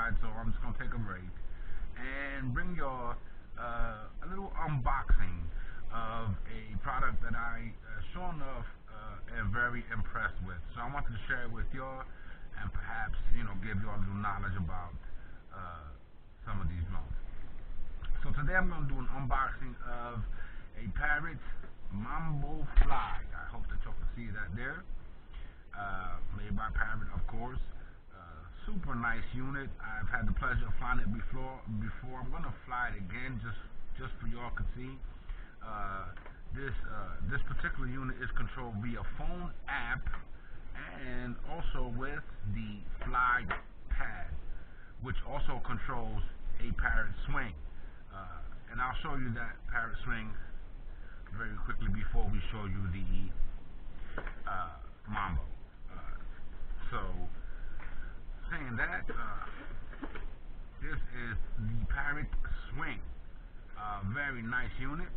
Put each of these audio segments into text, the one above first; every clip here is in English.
slide, so I'm just gonna take a break and bring y'all a little unboxing of a product that I sure enough am very impressed with. So I wanted to share it with y'all and perhaps give y'all a little knowledge about some of these drones. So today I'm going to do an unboxing of a Parrot Mambo Fly. I hope that y'all can see that there. Made by Parrot, of course. Super nice unit. I've had the pleasure of flying it before. I'm going to fly it again just for y'all to see. This particular unit is controlled via phone app and also with the Fly Pad, which also controls a Parrot swing. And I'll show you that Parrot swing very quickly before we show you the Mambo. So, saying that, this is the Parrot swing. Very nice unit.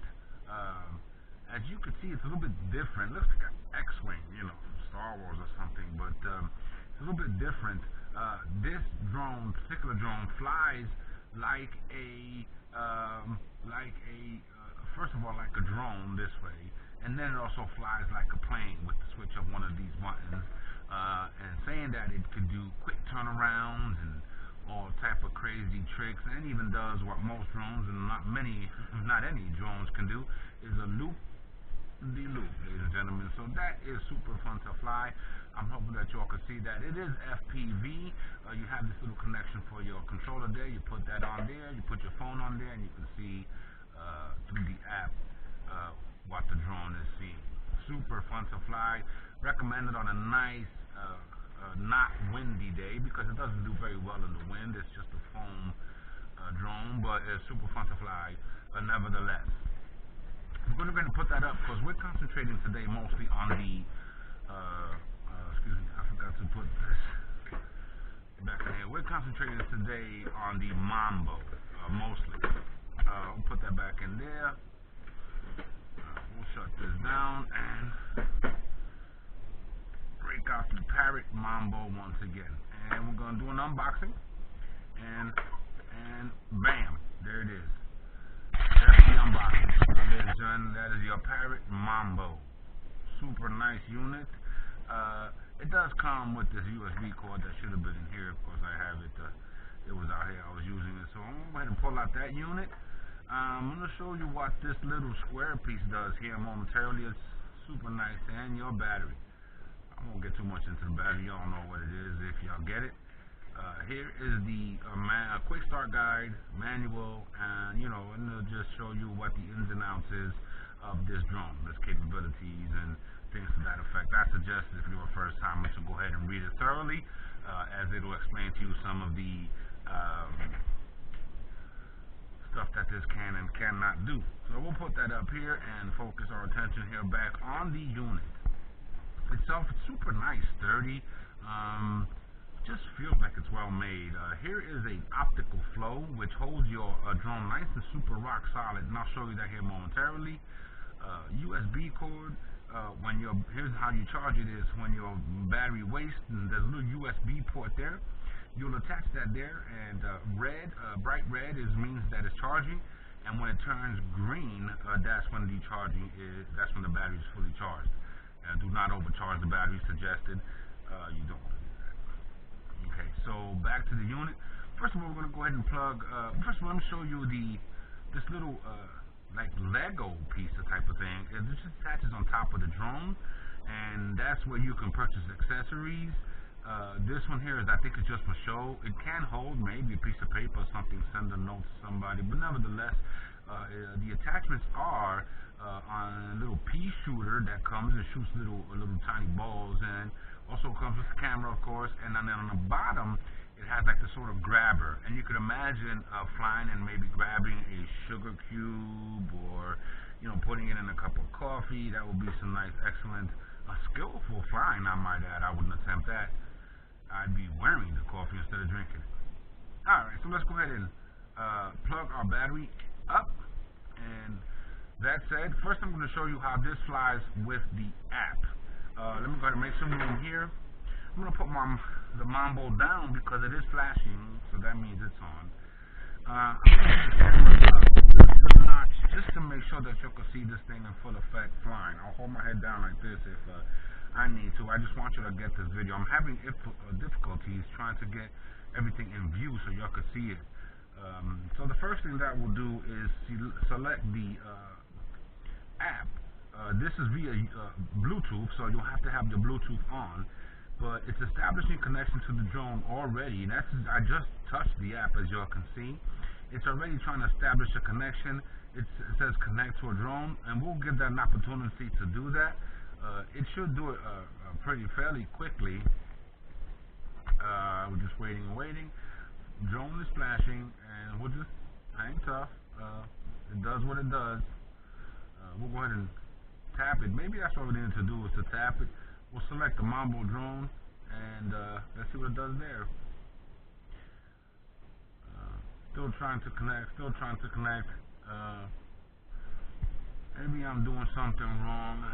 As you can see, it's a little bit different. Looks like an X-wing, from Star Wars or something, but it's a little bit different. This particular drone, flies like first of all, like a drone this way, and then it also flies like a plane with the switch of one of these buttons. And saying that it could do quick turnarounds and all type of crazy tricks, and even does what most drones and not any drones can do, is a loop-de-loop, ladies and gentlemen. So that is super fun to fly. I'm hoping that y'all can see that. It is FPV. You have this little connection for your controller there. You put that on there. You put your phone on there, and you can see through the app what the drone is seeing. Super fun to fly. Recommended on a nice, not windy day, because it doesn't do very well in the wind. It's just a foam drone, but it's super fun to fly nevertheless. I'm going to put that up because we're concentrating today mostly on the excuse me, I forgot to put this back in here. We're concentrating today on the Mambo mostly. We'll put that back in there. We'll shut this down and break out the Parrot Mambo once again, and we're going to do an unboxing, and bam, there it is. That's the unboxing, ladies and gentlemen. That is your Parrot Mambo. Super nice unit. It does come with this USB cord that should have been in here. Of course, I have it. It was out here. I was using it, so I'm going to go ahead and pull out that unit. I'm going to show you what this little square piece does here momentarily. It's super nice, and your battery. I won't get too much into the battery. Y'all know what it is if y'all get it. Here is the quick start guide, manual, and it'll just show you what the ins and outs is of this drone, its capabilities, and things to that effect. I suggest if you're a first timer to go ahead and read it thoroughly, as it'll explain to you some of the stuff that this can and cannot do. So we'll put that up here and focus our attention here back on the unit itself. It's super nice, sturdy, just feels like it's well made. Here is an optical flow which holds your drone nice and super rock solid, and I'll show you that here momentarily. USB cord. Here's how you charge it is when your battery wastes, and there's a little USB port there. You'll attach that there, and bright red means that it's charging, and when it turns green, that's when the battery is fully charged. Do not overcharge the battery, suggested. You don't want to do that. Okay, so back to the unit. First of all, we're going to go ahead and plug. First of all, let me show you this little like Lego piece type of thing. It just attaches on top of the drone, and that's where you can purchase accessories. This one here I think it's just for show. It can hold maybe a piece of paper or something, send a note to somebody, but nevertheless, the attachments are on a little pea shooter that comes and shoots little tiny balls, and also comes with a camera, of course, and then on the bottom it has like the sort of grabber, and you could imagine flying and maybe grabbing a sugar cube, or putting it in a cup of coffee. That would be some nice, excellent, skillful flying, I might add. I wouldn't attempt that. I'd be wearing the coffee instead of drinking it. Alright, so let's go ahead and plug our battery up. And that said, first I'm going to show you how this flies with the app. Let me go ahead and make some room here. I'm going to put my the mambo down because it is flashing, so that means it's on. I'm going to put the camera up just a notch just to make sure that you can see this thing in full effect flying. I'll hold my head down like this if I need to. I just want you to get this video. I'm having difficulties trying to get everything in view so y'all can see it. So the first thing that we'll do is select the app. This is via Bluetooth, so you'll have to have your Bluetooth on. But it's establishing connection to the drone already. And I just touched the app, as y'all can see. It's already trying to establish a connection. It says connect to a drone, and we'll give that an opportunity to do that. It should do it fairly quickly. We're just waiting and waiting. Drone is flashing, and we'll just hang tough. It does what it does. We'll go ahead and tap it. Maybe that's what we need to do, is to tap it. We'll select the Mambo drone, and let's see what it does there. Still trying to connect, maybe I'm doing something wrong.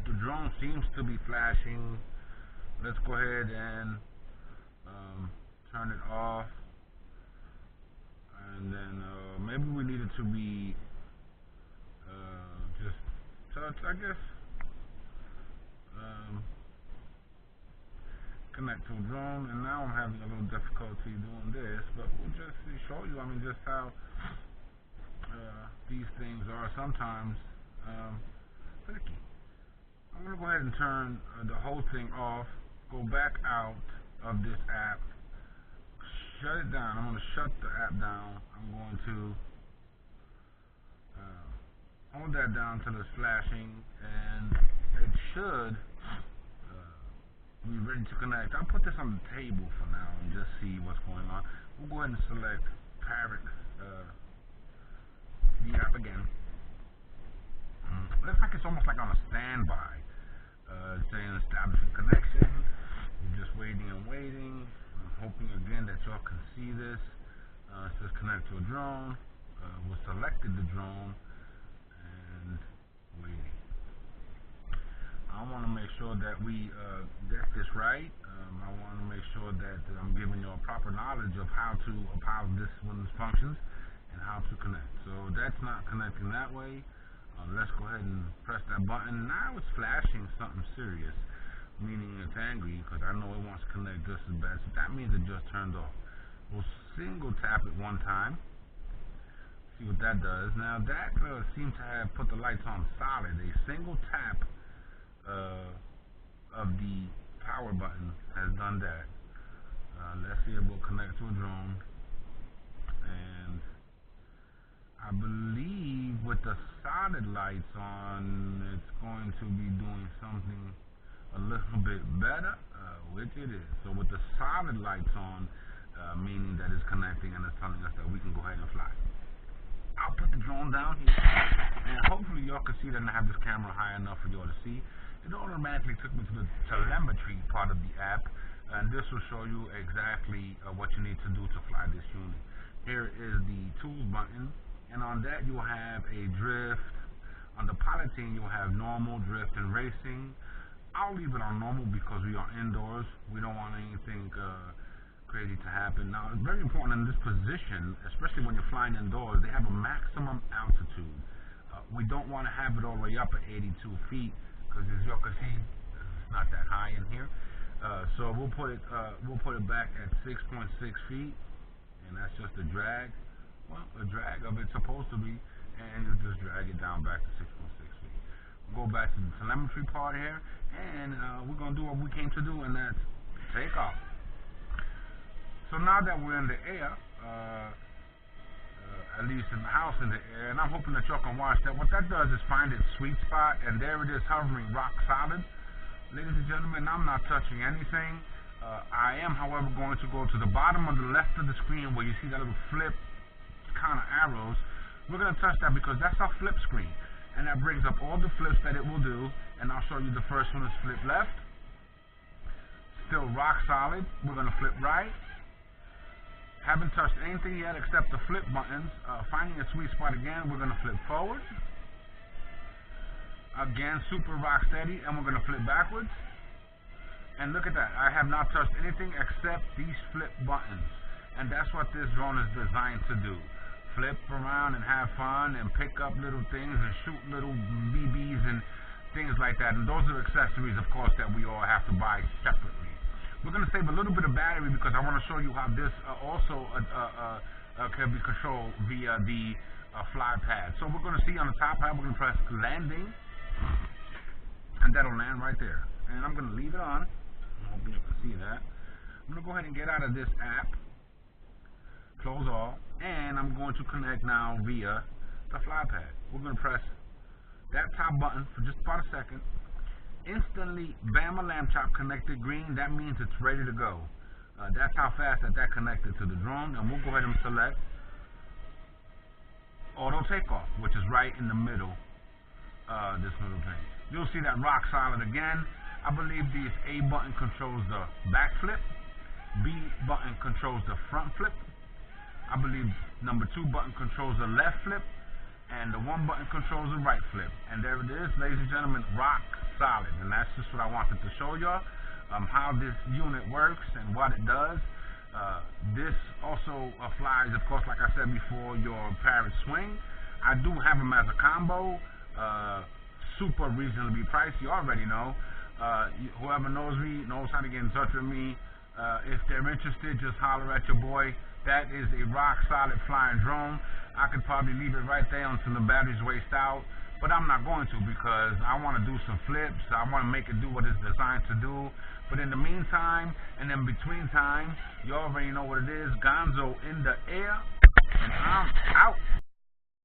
The drone seems to be flashing. Let's go ahead and turn it off. And then maybe we need it to be just touch, I guess. Connect to a drone, and now I'm having a little difficulty doing this, but we'll just show you, just how these things are sometimes tricky. I'm going to go ahead and turn the whole thing off, go back out of this app, shut it down. I'm going to shut the app down. I'm going to hold that down till it's flashing, and it should be ready to connect. I'll put this on the table for now and just see what's going on. We'll go ahead and select Parrot, the app again. Looks like it's almost like on a standby. It's saying establishing connection. We're just waiting and waiting. I'm hoping again that y'all can see this. It says connect to a drone. We selected the drone and waiting. I want to make sure that we get this right. I want to make sure that I'm giving you a proper knowledge of how this one functions and how to connect. So that's not connecting that way. Let's go ahead and press that button. Now it's flashing something serious, meaning it's angry because I know it wants to connect just as bad. So that means it just turned off. We'll single tap it one time. See what that does. Now that seems to have put the lights on solid. A single tap of the power button has done that. Let's see if we'll connect to a drone, and I believe with the solid lights on, it's going to be doing something a little bit better, which it is. So with the solid lights on, meaning that it's connecting and it's telling us that we can go ahead and fly. I'll put the drone down here, and hopefully y'all can see that I have this camera high enough for y'all to see. It automatically took me to the telemetry part of the app, and this will show you exactly what you need to do to fly this unit. Here is the tools button, and on that you'll have a drift. On the piloting you'll have normal, drift, and racing. I'll leave it on normal because we are indoors. We don't want anything crazy to happen. Now it's very important in this position, especially when you're flying indoors, they have a maximum altitude. We don't want to have it all the way up at 82 feet. Because as you can see, it's not that high in here. So we'll put it back at 6.6 feet, and that's just a drag. Well, a drag of it's supposed to be, and you just drag it down back to 6.6 feet. We'll go back to the telemetry part here, and we're gonna do what we came to do, and that's take off. So now that we're in the air, at least in the house in the air, and I'm hoping that y'all can watch that. What that does is find its sweet spot, and there it is hovering rock solid. Ladies and gentlemen, I'm not touching anything. I am, however, going to go to the bottom of the left of the screen where you see that little flip kind of arrows. We're going to touch that because that's our flip screen, and that brings up all the flips that it will do, and I'll show you the first one is flip left. Still rock solid. We're going to flip right. Haven't touched anything yet except the flip buttons. Finding a sweet spot again, we're going to flip forward. Again, super rock steady, and we're going to flip backwards. And look at that, I have not touched anything except these flip buttons. And that's what this drone is designed to do. Flip around and have fun and pick up little things and shoot little BBs and things like that. And those are accessories, of course, that we all have to buy separately. We're going to save a little bit of battery because I want to show you how this also can be controlled via the fly pad. So we're going to see on the top pad, we're going to press landing, and that'll land right there. And I'm going to leave it on. I hope you can see that. I'm going to go ahead and get out of this app, close all, and I'm going to connect now via the fly pad. We're going to press that top button for just about a second. Instantly, bam, a lamb chop connected green. That means it's ready to go. That's how fast that connected to the drone. And we'll go ahead and select auto takeoff, which is right in the middle, this little thing. You'll see that rock solid again. I believe the A button controls the back flip, B button controls the front flip. I believe number 2 button controls the left flip, and the 1 button controls the right flip. And there it is, ladies and gentlemen, rock solid. And that's just what I wanted to show y'all, how this unit works and what it does. This also flies, of course, like I said before, your Parrot Swing. I do have them as a combo, super reasonably priced. You already know. Whoever knows me knows how to get in touch with me. If they're interested, just holler at your boy. That is a rock solid flying drone. I could probably leave it right there until the battery's waste out, but I'm not going to because I want to do some flips. I want to make it do what it's designed to do. But in the meantime, and in between time, you already know what it is. Gonzo in the air, and I'm out.